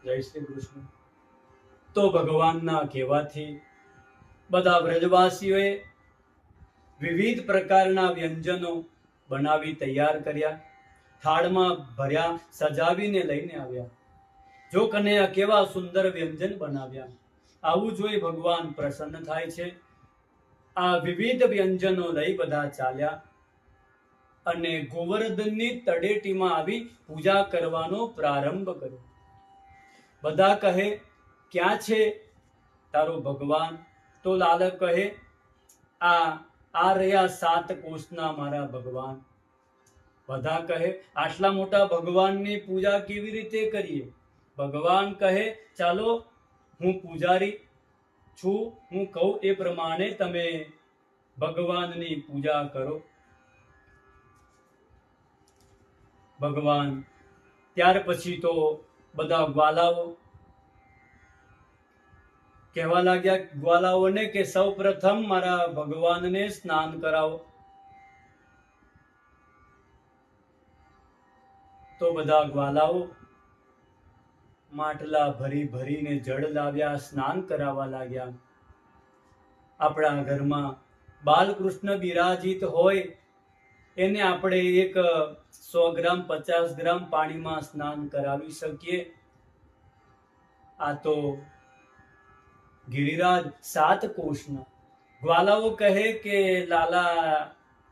જય શ્રી કૃષ્ણ. તો ભગવાનના કહેવાથી બધા વ્રજવાસીઓએ વિવિધ પ્રકારના વ્યંજનો બનાવી તૈયાર કર્યા, થાળમાં ભર્યા, સજાવીને લઈને આવ્યા. જો કનૈયા કેવા સુંદર વ્યંજન બનાવ્યા. આવું જોઈ ભગવાન પ્રસન્ન થાય છે. આ વિવિધ વ્યંજનો લઈ બધા ચાલ્યા અને ગોવર્ધનની તળેટીમાં આવી પૂજા કરવાનો પ્રારંભ કર્યો. બધા કહે, ક્યાં છે તારો ભગવાન? તો લાલ કહે, આ રહ્યા 7 કોષના મારા ભગવાન. બધા કહે, આટલા મોટા ભગવાનની પૂજા કેવી રીતે કરીએ? ભગવાન કહે, ચાલો હું પૂજારી છું, હું કહું એ પ્રમાણે તમે ભગવાનની પૂજા કરો. ભગવાન ત્યાર પછી તો બધા ગ્વાલાઓ કહેવા લાગ્યા, ગ્વાલાઓને કે સૌ પ્રથમ મારા ભગવાનને સ્નાન કરાવો. તો બધા ગ્વાલાઓ માટલા ભરી ભરીને જળ લાવ્યા, સ્નાન કરાવવા લાગ્યા. આપણા ઘરમાં બાલકૃષ્ણ બિરાજિત હોય એને આપણે 100 ગ્રામ 50 ગ્રામ પાણીમાં સ્નાન કરાવી શકીએ. આ તો ગિરિરાજ 7 કોષના. ગ્વાલાઓ કહે કે લાલા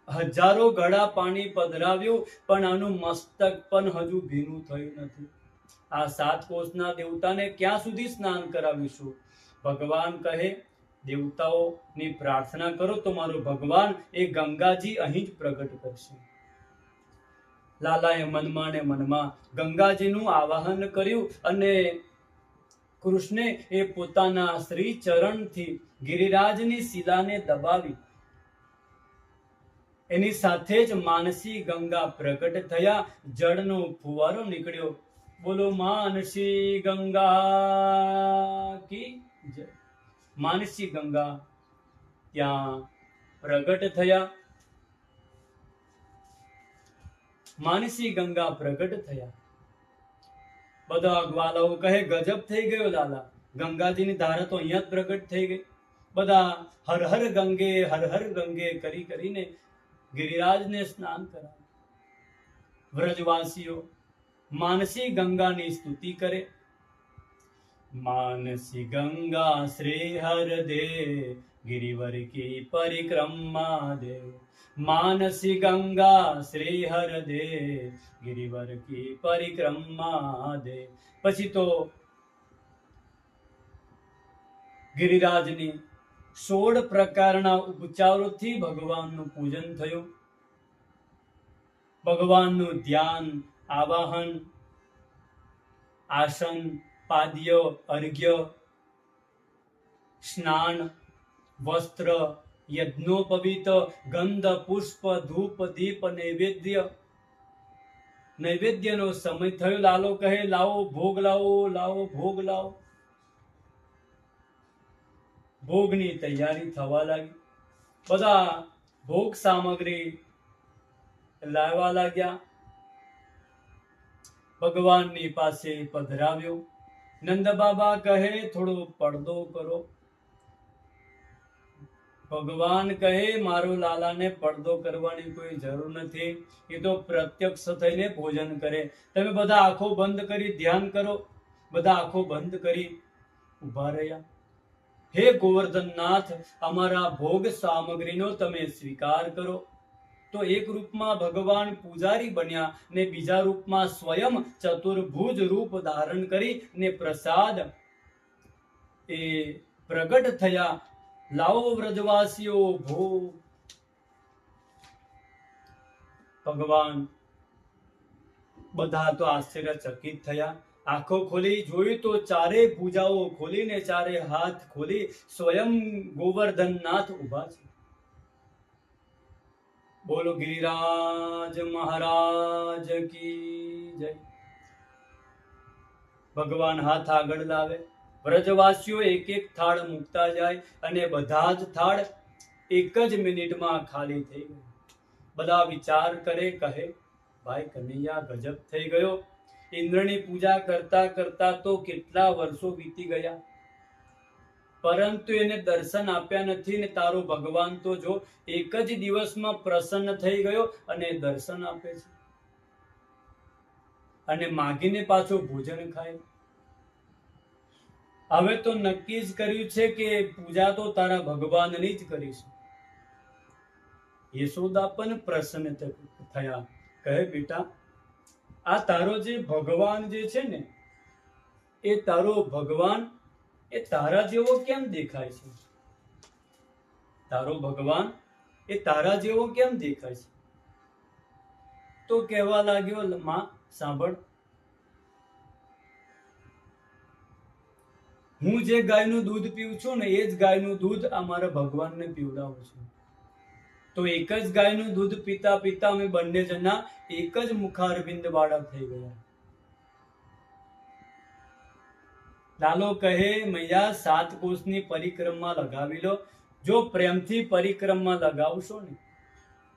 હજારો ઘડા પાણી પધરાવ્યું પણ આનું મસ્તક પણ હજુ ભીનું થયું નથી. આ 7 કોષના દેવતાને ક્યાં સુધી સ્નાન કરાવીશું? ભગવાન કહે, દેવતાઓની પ્રાર્થના કરો તો મારો ભગવાન એ ગંગાજી અહીં જ પ્રગટ કરશે. લાલાએ મનમાં ને મનમાં ગંગાજીનું આવાહન કર્યું અને કૃષ્ણે એ પોતાના શ્રી ચરણથી ગિરિરાજની શિલાને દબાવી. એની સાથે જ માનસી ગંગા પ્રગટ થયા, જળનો ફુવારો નીકળ્યો. બોલો માનસી ગંગા કી જય. માનસી ગંગા ત્યાં પ્રગટ થયા. માનસી ગંગા પ્રગટ થયા. બધા ગ્વાલાઓ કહે, ગજબ થઈ ગયો લાલા, ગંગાજીની ધારા તો અહીંયા જ પ્રગટ થઈ ગઈ. બધા હર હર ગંગે કરી કરીને ગિરિરાજને સ્નાન કરાવ્યું. વ્રજવાસીઓ માનસી ગંગાની સ્તુતિ કરે. માનસી ગંગા શ્રી હર દે, गिरिवर की परिक्रमा दे. मानसी गंगा श्री हर दे, गिरिवर की परिक्रमा दे. પછી તો ગિરિરાજની 16 પ્રકારના ઉપચારોથી ભગવાનનું પૂજન થયું. ભગવાનનું ધ્યાન, આવાહન, આસન, પાદ્ય, અર્ઘ્ય, સ્નાન, વસ્ત્ર, યજ્ઞોપવીત, ગંધ, પુષ્પ, ધૂપ, દીપ, નૈવેદ્યનો સમય થયો. લાલો કહે, લાવો ભોગ લાવો, લાવો ભોગ લાવો. ભોગની તૈયારી થવા લાગી. બધા ભોગ સામગ્રી લાવવા લાગ્યા. ભગવાનની પાસે પધરાવ્યો. નંદ બાબા કહે, થોડો પડદો કરો. ભગવાન કહે, મારો લાલાને પડદો કરવાની કોઈ જરૂર નથી, એ તો પ્રત્યક્ષ થઈને ભોજન કરે. તમે બધા આંખો બંધ કરી ધ્યાન કરો. બધા આંખો બંધ કરી ઉભા રહ્યા. હે ગોવર્ધનનાથ, અમારા ભોગ સામગ્રીનો તમે સ્વીકાર કરો. તો એક રૂપમાં ભગવાન પૂજારી બન્યા ને બીજા રૂપમાં સ્વયં ચતુર્ભુજ રૂપ ધારણ કરી ને પ્રસાદ એ પ્રગટ થયા. લાવો વ્રજવાસીઓ ભોગ. ભગવાન બધા તો આશ્ચર્યચકિત થયા. આંખો ખોલી જોયું તો ચારે ભુજાઓ ખોલીને ચારે હાથ ખોલી સ્વયં ગોવર્ધનનાથ ઉભા છે. બોલો ગિરિરાજ મહારાજ કી જય. ભગવાન હાથ આગળ લાવે. વ્રજવાસીઓ એક એક થાળ મૂકતા જાય અને બધા જ થાળ એક જ મિનિટમાં ખાલી થઈ ગઈ. બધા વિચાર કરે, કહે, ભાઈ કનૈયા ગજબ થઈ ગયો. ઇન્દ્રની પૂજા કરતા કરતા તો કેટલા વર્ષો વીતી ગયા, પરંતુ એને દર્શન આપ્યા નથી ને તારો ભગવાન તો જો એક જ દિવસમાં પ્રસન્ન થઈ ગયો અને દર્શન આપે છે અને માગીને પાછો ભોજન ખાય. હવે તો નક્કી જ કર્યું છે કે પૂજા તો તારા ભગવાનની જ કરીશું. યશોદા પણ પ્રસન્ન થયા. કહે બેટા, આ તારો જે ભગવાન જે છે ને, એ તારો ભગવાન એ તારા જેવો કેમ દેખાય છે? તારો ભગવાન એ તારા જેવો કેમ દેખાય છે? તો કહેવા લાગ્યો, માં સાંભળ, હું જે ગાયનું દૂધ પીઉં છું ને એ જ ગાયનું દૂધ આ મારા ભગવાનને પીવડાવું છું. તો એક જ ગાયનું દૂધ પીતા પીતા અમે બંને જણા એક જ મુખારવિંદ વાળા થઈ ગયા. લાલો કહે, મૈયા 7 કોષની પરિક્રમા લગાવી લો. જો પ્રેમથી પરિક્રમા લગાવશો ને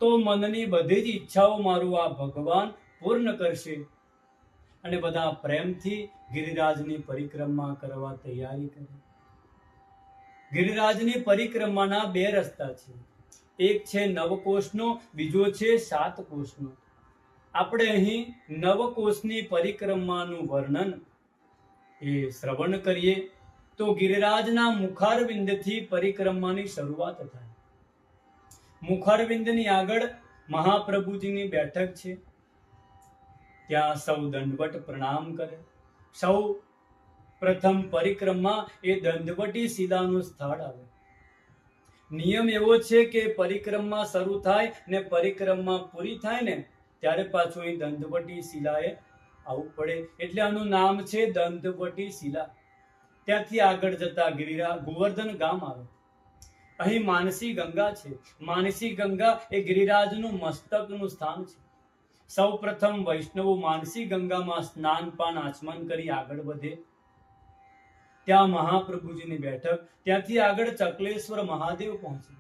તો મનની બધી જ ઈચ્છાઓ મારું આ ભગવાન પૂર્ણ કરશે અને બધા પ્રેમથી ગિરિરાજની પરિક્રમા કરવા તૈયારી કરે. ગિરિરાજની પરિક્રમાના 2 રસ્તા છે. એક છે નવકોષનો, બીજો છે 7 કોષનો. આપણે અહીં નવકોષની પરિક્રમાનું વર્ણન એ શ્રવણ કરીએ તો ગિરિરાજના મુખારવિંદથી પરિક્રમાની શરૂઆત થાય. મુખારવિંદની આગળ મહાપ્રભુજીની બેઠક છે. ત્યાં સૌ દંડવટ પ્રણામ કરે. સૌ પ્રથમ પરિક્રમા એ દંડવટી શિલાનું સ્થળ આવે. નિયમ એવો છે કે પરિક્રમા શરૂ થાય ને પરિક્રમા પૂરી થાય ને ત્યારે પાછું અહીં દંડવટી શિલાએ આવવું પડે, એટલે આનું નામ છે દંડવટી શિલા. ત્યાંથી આગળ જતા ગોવર્ધન ગામ આવે. અહીં માનસી ગંગા છે. માનસી ગંગા એ ગિરિરાજનું મસ્તકનું સ્થાન છે. સૌ પ્રથમ વૈષ્ણવો માનસી ગંગામાં સ્નાન પાન આચમન કરી આગળ વધે. ત્યાં મહાપ્રભુજીની બેઠક. ત્યાંથી આગળ ચકલેશ્વર મહાદેવ પહોંચે.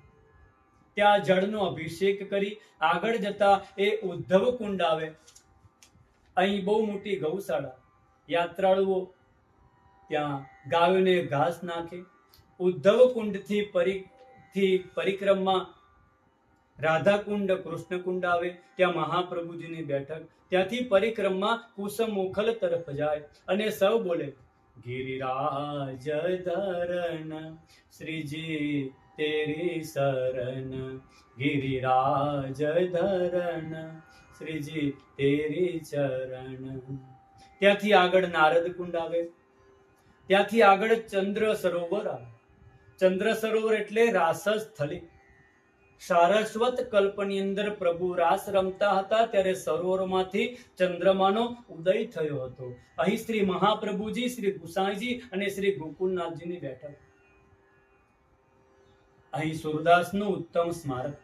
ત્યાં જળનો અભિષેક કરી આગળ જતા એ ઉદ્ધવ કુંડ આવે. અહીં બહુ મોટી ગૌશાળા. યાત્રાળુઓ ત્યાં ગાયોને ઘાસ નાખે. ઉદ્ધવ કુંડથી પરિક્રમા રાધાકુંડ કૃષ્ણકુંડ આવે. ત્યાં મહાપ્રભુજીની બેઠક. ત્યાંથી પરિક્રમા કુસમોખલ તરફ જાય અને સૌ બોલે, ગિરિરાજ ધરણ શ્રીજી તેરી શરણ, ગિરિરાજ ધરણ શ્રીજી તેરી ચરણ. ત્યાંથી આગળ નારદ કુંડ આવે. ત્યાંથી આગળ ચંદ્ર સરોવર આવે. ચંદ્ર સરોવર એટલે રાસસ્થલી. સારસ્વત કલ્પની અંદર પ્રભુ રાસ રમતા હતા ત્યારે સરોવરમાંથી ચંદ્રમાનો ઉદય થયો હતો. અહીં શ્રી મહાપ્રભુજી, શ્રી ગુસાઈજી અને શ્રી ગોકુલનાથજીની બેઠક. અહીં સુરદાસનું ઉત્તમ સ્મારક.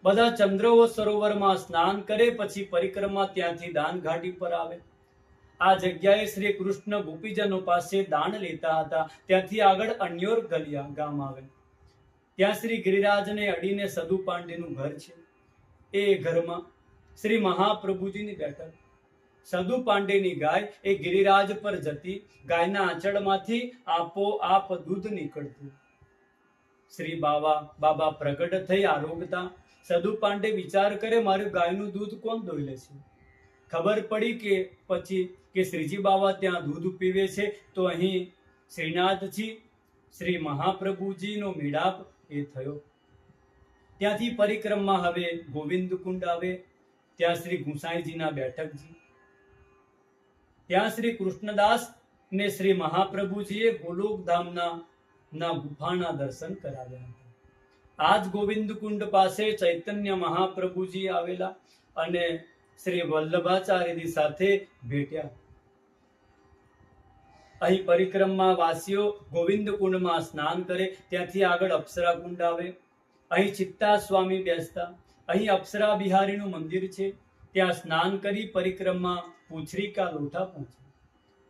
બધા ચંદ્રો સરોવરમાં સ્નાન કરે પછી પરિક્રમા ત્યાંથી દાન ઘાટી પર આવે. આ જગ્યાએ શ્રી કૃષ્ણ ગોપીજનો પાસે દાન લેતા હતા. ત્યાંથી આગળ અન્યોર ગલિયા ગામ આવે. ત્યાં શ્રી ગિરિરાજને અડીને સદુ પાંડેનું ઘર છે. એ ઘરમાં શ્રી મહાપ્રભુજીની બેઠક. સદુ પાંડેની ગાય એ ગિરિરાજ પર જતી. ગાયના આંચળમાંથી આપોઆપ દૂધ નીકળતું. શ્રી બાબા પ્રગટ થઈ આરોગતા. સદુ પાંડે વિચાર કરે, મારું ગાયનું દૂધ કોણ દોઈ લે છે? ખબર પડી કે પછી કે શ્રીજી બાબા ત્યાં દૂધ પીવે છે. તો અહીં શ્રીનાથજી શ્રી મહાપ્રભુજીનો મિલાપ એ થયો. ત્યાંથી પરિક્રમા હવે ગોવિંદ કુંડ આવે. ત્યાં શ્રી ગુસાઈજીના બેઠકજી. ત્યાં શ્રી કૃષ્ણદાસ ને શ્રી મહાપ્રભુજીએ ગોલોકધામના ગુફાના દર્શન કરાવ્યા હતા. આજ ગોવિંદ કુંડ પાસે ચૈતન્ય મહાપ્રભુજી આવેલા અને શ્રી વલ્લભાચાર્યજી સાથે ભેટ્યા. અહીં પરિક્રમા વાસીઓ ગોવિંદ કુંડમાં સ્નાન કરે. ત્યાંથી આગળ અપ્સરા કુંડ આવે. અહીં ચિત્તા સ્વામી બેસતા. અહીં અપ્સરા બિહારીનું મંદિર છે. ત્યાં સ્નાન કરી પરિક્રમા પૂછરીકા લોઠા પહોંચે.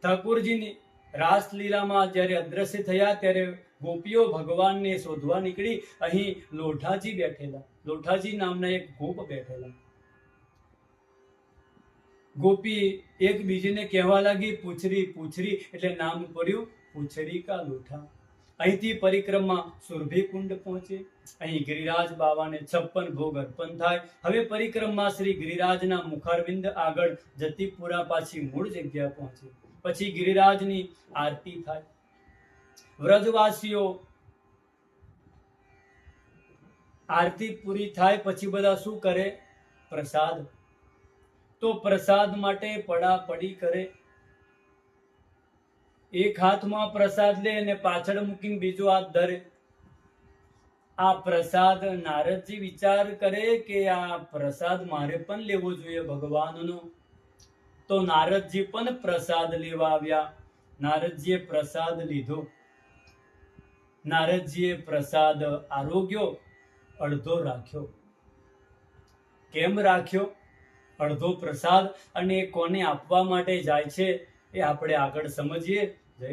ઠાકોરજીની રાસલીલામાં જ્યારે અદ્રશ્ય થયા ત્યારે ગોપીઓ ભગવાનને શોધવા નીકળી. અહીં લોઠાજી બેઠેલા. લોઠાજી નામના એક ગોપ બેઠેલા. ગોપી એકબીજીને કહેવા લાગી, પૂછરી પૂછરી, એટલે નામ પડ્યું પૂછરી કા લોઠા. અહીંથી પરિક્રમા સુરભી પહોંચે. અહીં ગિરિરાજ બાવાને 56 ભોગ અર્પણ થાય. હવે પરિક્રમા શ્રી ગિરિરાજના મુખારવિંદ આગળ જતી પૂરા પાછી મૂળ જગ્યા પહોંચે. પછી ગિરિરાજની આરતી થાય. વ્રજવાસીઓ આરતી પૂરી થાય પછી બધા શું કરે? પ્રસાદ. તો પ્રસાદ માટે પડાપડી કરે. એક હાથમાં પ્રસાદ લે અને પાછળ મૂકીને બીજો હાથ ધરે. આ પ્રસાદ નારદજી વિચાર કરે કે આ પ્રસાદ મારે પણ લેવો જોઈએ ભગવાનનો. તો નારદજી પણ પ્રસાદ લેવા આવ્યા. નારદજીએ પ્રસાદ લીધો. નારદજીએ પ્રસાદ આરોગ્યો, અડધો રાખ્યો. કેમ રાખ્યો? અડધો પ્રસાદ અને કોને આપવા માટે જાય છે એ આપણે આગળ સમજીએ.